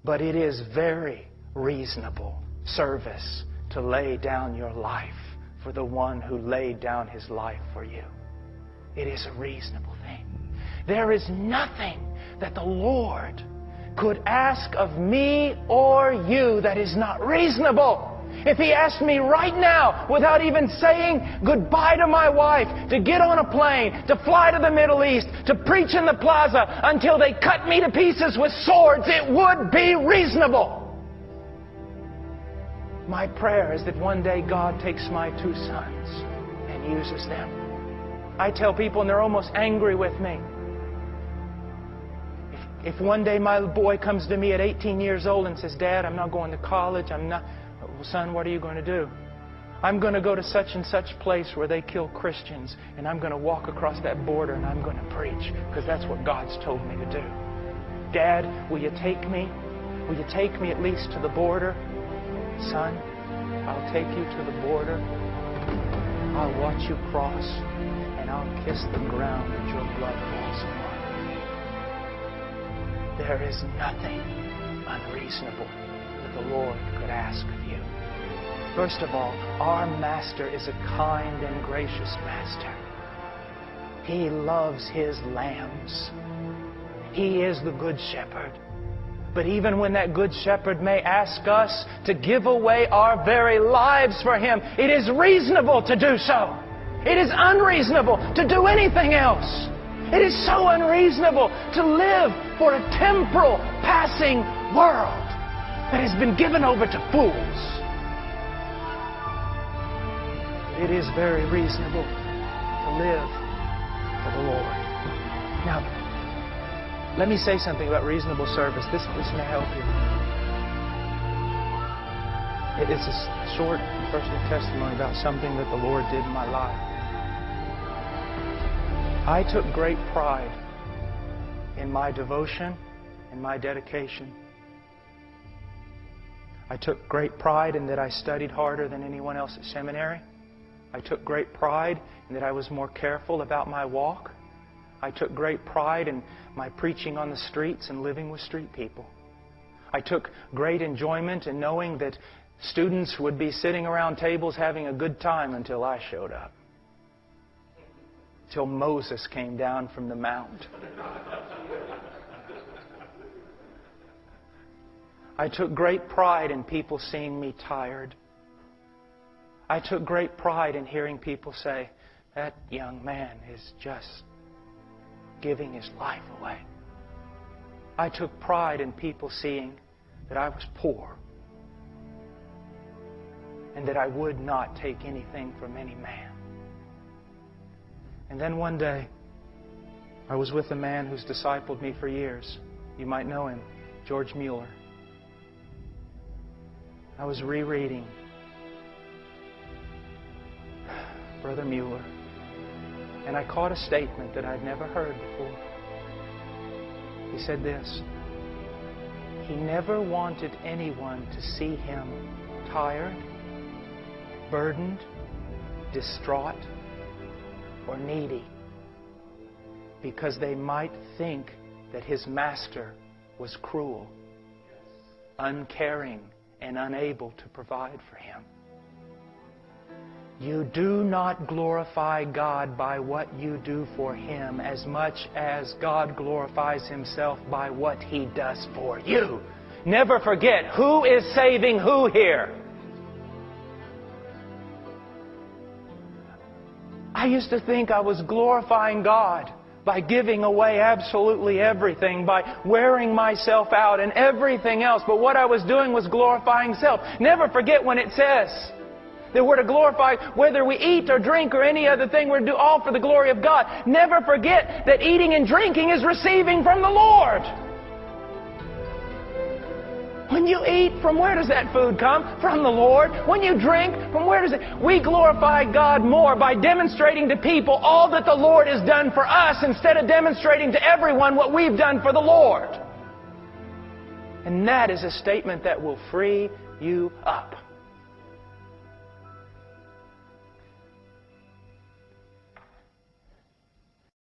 But it is very reasonable service to lay down your life for the one who laid down His life for you. It is a reasonable thing. There is nothing that the Lord could ask of me or you that is not reasonable. If He asked me right now, without even saying goodbye to my wife, to get on a plane, to fly to the Middle East, to preach in the plaza until they cut me to pieces with swords, it would be reasonable. My prayer is that one day God takes my 2 sons and uses them. I tell people, and they're almost angry with me, if one day my boy comes to me at 18 years old and says, Dad, I'm not going to college, well, son, what are you going to do? I'm going to go to such and such place where they kill Christians, and I'm going to walk across that border and I'm going to preach, because that's what God's told me to do. Dad, will you take me? Will you take me at least to the border? Son, I'll take you to the border. I'll watch you cross, and I'll kiss the ground that your blood falls upon. There is nothing unreasonable that the Lord could ask of you. First of all, our Master is a kind and gracious Master. He loves His lambs. He is the Good Shepherd. But even when that Good Shepherd may ask us to give away our very lives for Him, it is reasonable to do so. It is unreasonable to do anything else. It is so unreasonable to live for a temporal, passing world that has been given over to fools. It is very reasonable to live for the Lord. Now, let me say something about reasonable service. This may help you. It's a short personal testimony about something that the Lord did in my life. I took great pride in my devotion and my dedication. I took great pride in that I studied harder than anyone else at seminary. I took great pride in that I was more careful about my walk. I took great pride in my preaching on the streets and living with street people. I took great enjoyment in knowing that students would be sitting around tables having a good time until I showed up. Till Moses came down from the mount. I took great pride in people seeing me tired. I took great pride in hearing people say, that young man is just giving his life away. I took pride in people seeing that I was poor and that I would not take anything from any man. And then one day, I was with a man who's discipled me for years. You might know him, George Mueller. I was rereading Brother Mueller, and I caught a statement that I'd never heard before. He said this: he never wanted anyone to see him tired, burdened, distraught, or needy, because they might think that his master was cruel, uncaring, and unable to provide for him. You do not glorify God by what you do for Him as much as God glorifies Himself by what He does for you. Never forget who is saving who here. I used to think I was glorifying God by giving away absolutely everything, by wearing myself out and everything else. But what I was doing was glorifying self. Never forget when it says that we're to glorify, whether we eat or drink or any other thing, we're to do all for the glory of God. Never forget that eating and drinking is receiving from the Lord. When you eat, from where does that food come? From the Lord. When you drink, from where does it? We glorify God more by demonstrating to people all that the Lord has done for us instead of demonstrating to everyone what we've done for the Lord. And that is a statement that will free you up.